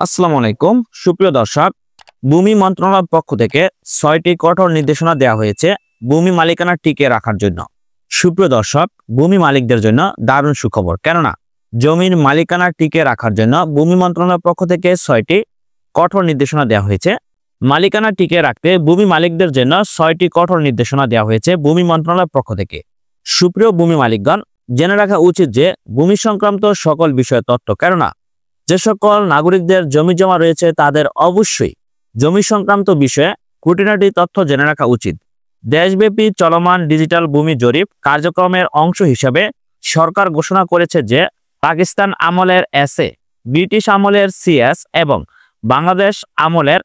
আসসালামু আলাইকুম সুপ্রিয় দর্শক, ভূমি মন্ত্রণালয়ের পক্ষ থেকে ৬টি কঠোর নির্দেশনা দেওয়া হয়েছে ভূমি মালিকানা টিকিয়ে রাখার জন্য। সুপ্রিয় দর্শক, ভূমি মালিকদের জন্য দারুণ সুখবর, কেননা জমির মালিকানা টিকিয়ে রাখার জন্য ভূমি মন্ত্রণালয়ের পক্ষ থেকে ৬টি কঠোর নির্দেশনা দেওয়া হয়েছে। মালিকানা টিকিয়ে রাখতে ভূমি মালিকদের জন্য ৬টি কঠোর নির্দেশনা দেওয়া হয়েছে ভূমি মন্ত্রণালয়ের পক্ষ থেকে। সুপ্রিয় ভূমি মালিকগণ, জেনে রাখা উচিত যে ভূমি সংক্রান্ত সকল বিষয় তথ্য, কেননা যে সকল নাগরিকদের জমি জমা রয়েছে তাদের অবশ্যই জমি সংক্রান্ত বিষয়ে খুঁটিনাটি তথ্য জেনে রাখা উচিত। দেশব্যাপী চলমান ডিজিটাল ভূমি জরিপ কার্যক্রমের অংশ হিসেবে সরকার ঘোষণা করেছে যে পাকিস্তান আমলের এসএ, ব্রিটিশ আমলের সিএস এবং বাংলাদেশ আমলের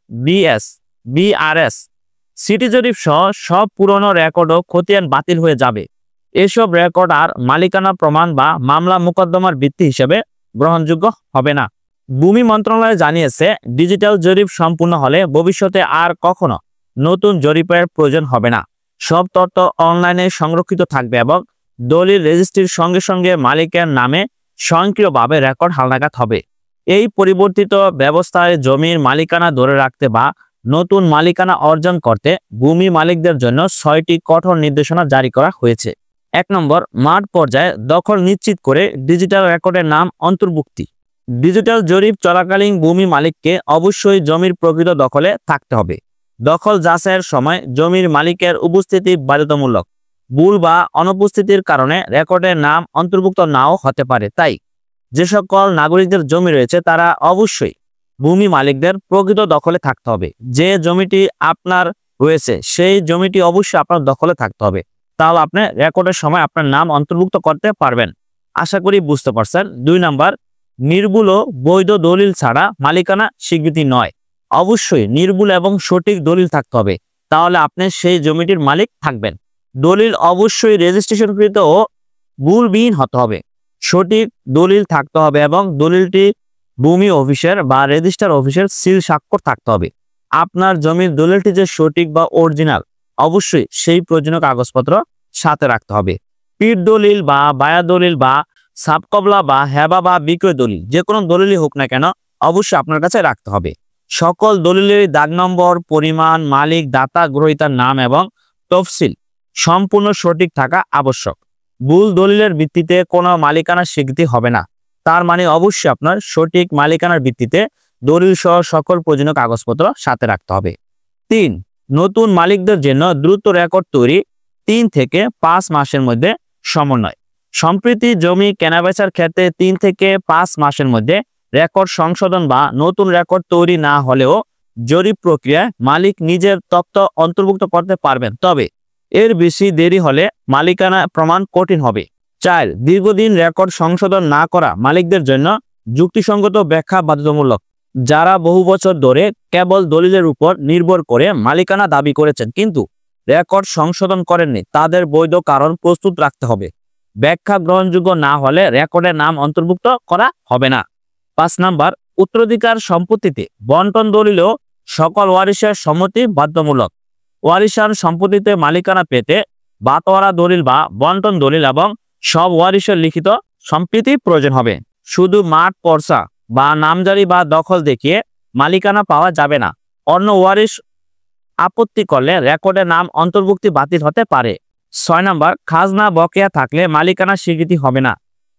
বিআরএস সিটি জরিপ সহ সব পুরনো রেকর্ডও খতিয়ান বাতিল হয়ে যাবে। এসব রেকর্ড আর মালিকানা প্রমাণ বা মামলা মোকদ্দমার ভিত্তি হিসেবে গ্রহণযোগ্য হবে না। ভূমি মন্ত্রণালয় জানিয়েছে, ডিজিটাল জরিপ সম্পূর্ণ হলে ভবিষ্যতে আর কখনো নতুন জরিপের প্রয়োজন হবে না। সব তথ্য অনলাইনে সংরক্ষিত থাকবে এবং দলিল রেজিস্ট্রির সঙ্গে সঙ্গে মালিকের নামে স্বয়ংক্রিয়ভাবে রেকর্ড হালনাগাদ হবে। এই পরিবর্তিত ব্যবস্থায় জমির মালিকানা ধরে রাখতে বা নতুন মালিকানা অর্জন করতে ভূমি মালিকদের জন্য ৬টি কঠোর নির্দেশনা জারি করা হয়েছে। ১ নম্বর, মাঠ পর্যায়ে দখল নিশ্চিত করে ডিজিটাল রেকর্ডের নাম অন্তর্ভুক্তি। ডিজিটাল জরিপ চলাকালীন ভূমি মালিককে অবশ্যই জমির প্রকৃত দখলে থাকতে হবে। দখল যাচাইয়ের সময় জমির মালিকের উপস্থিতি বাধ্যতামূলক। ভুল বা অনুপস্থিতির কারণে রেকর্ডের নাম অন্তর্ভুক্ত নাও হতে পারে। তাই যে সকল নাগরিকদের জমি রয়েছে তারা অবশ্যই ভূমি মালিকদের প্রকৃত দখলে থাকতে হবে। যে জমিটি আপনার রয়েছে সেই জমিটি অবশ্যই আপনার দখলে থাকতে হবে, তাহলে আপনি রেকর্ডের সময় আপনার নাম অন্তর্ভুক্ত করতে পারবেন। আশা করি বুঝতে পারছেন। ২ নম্বর, নির্ভুল ও বৈধ দলিল ছাড়া মালিকানা স্বীকৃতি নয়। অবশ্যই নির্ভুল এবং সঠিক দলিল থাকতে হবে, তাহলে আপনি সেই জমিটির মালিক থাকবেন। দলিল অবশ্যই রেজিস্ট্রেশনকৃত ও ভুলবিহীন হতে হবে। সঠিক দলিল থাকতে হবে এবং দলিলটি ভূমি অফিসের বা রেজিস্ট্রার অফিসের সিল স্বাক্ষর থাকতে হবে। আপনার জমির দলিলটি যে সঠিক বা অরিজিনাল, অবশ্যই সেই প্রয়োজনীয় কাগজপত্র সাথে রাখতে হবে। পিঠ দলিল বা বায়া দলিল বা সাবকবলা বা হেবা বা বিক্রয় দলিল, যে কোনো দলিলই হোক না কেন অবশ্যই আপনার কাছে রাখতে হবে। সকল দলিলের দাগ নম্বর, পরিমাণ, মালিক, দাতা, গ্রহীতার নাম এবং তফসিল সম্পূর্ণ সঠিক থাকা আবশ্যক। ভুল দলিলের ভিত্তিতে কোনো মালিকানার স্বীকৃতি হবে না। তার মানে অবশ্যই আপনার সঠিক মালিকানার ভিত্তিতে দলিল সহ সকল প্রয়োজনীয় কাগজপত্র সাথে রাখতে হবে। ৩, নতুন মালিকদের জন্য দ্রুত রেকর্ড তৈরি ৩ থেকে ৫ মাসের মধ্যে সমন্বয়। সম্প্রতি জমি কেনাবেচার ক্ষেত্রে ৩ থেকে ৫ মাসের মধ্যে রেকর্ড সংশোধন বা নতুন রেকর্ড তৈরি না হলেও জরিপ প্রক্রিয়ায় মালিক নিজের তথ্য অন্তর্ভুক্ত করতে পারবেন, তবে এর বেশি দেরি হলে মালিকানা প্রমাণ কঠিন হবে। ৪, দীর্ঘদিন রেকর্ড সংশোধন না করা মালিকদের জন্য যুক্তিসঙ্গত ব্যাখ্যা বাধ্যতামূলক। যারা বহু বছর ধরে কেবল দলিলের উপর নির্ভর করে মালিকানা দাবি করেছেন কিন্তু রেকর্ড সংশোধন করেননি, তাদের বৈধ কারণ প্রস্তুত রাখতে হবে। ব্যাখ্যা গ্রহণযোগ্য না হলে রেকর্ডের নাম অন্তর্ভুক্ত করা হবে না। ৫ নম্বর, উত্তরাধিকার সম্পত্তিতে বন্টন দলিলেও সকল ওয়ারিশের সম্মতি বাধ্যতামূলক। ওয়ারিশান সম্পত্তিতে মালিকানা পেতে বাতোয়ারা দলিল বা বন্টন দলিল এবং সব ওয়ারিশের লিখিত সম্মতি প্রয়োজন হবে। শুধু মাঠ পর্চা বা নামজারি বা দখল দেখিয়ে মালিকানা পাওয়া যাবে না। অন্য ওয়ারিশ আপত্তি করলে রেকর্ডের নাম অন্তর্ভুক্তি বাতিল হতে পারে। ৬ নম্বর, খাজনা বকেয়া থাকলে মালিকানা স্বীকৃতি হবে না।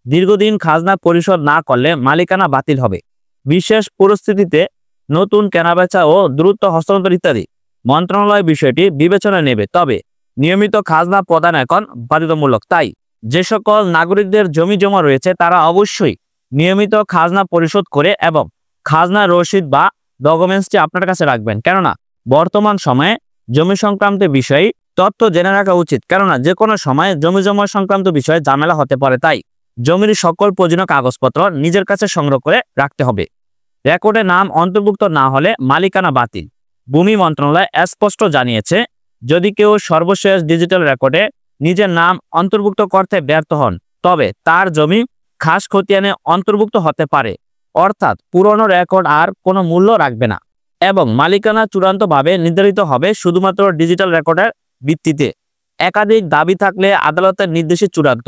দীর্ঘদিন খাজনা পরিশোধ না করলে মালিকানা বাতিল হবে। বিশেষ পরিস্থিতিতে নতুন কেনাবেচা ও দ্রুত হস্তান্তর ইত্যাদি মন্ত্রণালয় বিষয়টি বিবেচনায় নেবে, তবে নিয়মিত খাজনা প্রদান এখন বাধ্যতামূলক। তাই যে সকল নাগরিকদের জমি জমা রয়েছে তারা অবশ্যই নিয়মিত খাজনা পরিশোধ করে এবং খাজনা রসিদ বা ডকুমেন্টসটি আপনার কাছে রাখবেন, কেননা বর্তমান সময়ে জমি সংক্রান্ত বিষয়ে তথ্য জেনে রাখা উচিত, কেননা যে কোনো সময় জমি জমা সংক্রান্ত বিষয়ে ঝামেলা হতে পারে। তাই জমির সকল প্রয়োজনীয় কাগজপত্র নিজের কাছে সংগ্রহ করে রাখতে হবে। রেকর্ডে নাম অন্তর্ভুক্ত না হলে মালিকানা বাতিল। ভূমি মন্ত্রণালয় স্পষ্ট জানিয়েছে, যদি কেউ সর্বশেষ ডিজিটাল রেকর্ডে নিজের নাম অন্তর্ভুক্ত করতে ব্যর্থ হন তবে তার জমি খাস খতিয়ানে অন্তর্ভুক্ত হতে পারে, অর্থাৎ পুরনো রেকর্ড আর কোনো মূল্য রাখবে না এবং মালিকানা চূড়ান্তভাবে নির্ধারিত হবে শুধুমাত্র ডিজিটাল রেকর্ডের ভিত্তিতে। একাধিক দাবি থাকলে আদালতের নির্দেশে চূড়ান্ত।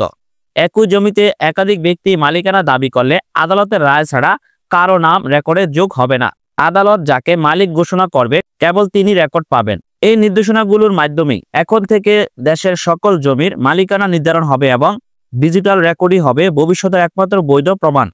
একই জমিতে একাধিক ব্যক্তি মালিকানা দাবি করলে আদালতের রায় ছাড়া কারো নাম রেকর্ডে যোগ হবে না। আদালত যাকে মালিক ঘোষণা করবে কেবল তিনি রেকর্ড পাবেন। এই নির্দেশনাগুলোর মাধ্যমে এখন থেকে দেশের সকল জমির মালিকানা নির্ধারণ হবে এবং ডিজিটাল রেকর্ডই হবে ভবিষ্যতের একমাত্র বৈধ প্রমাণ।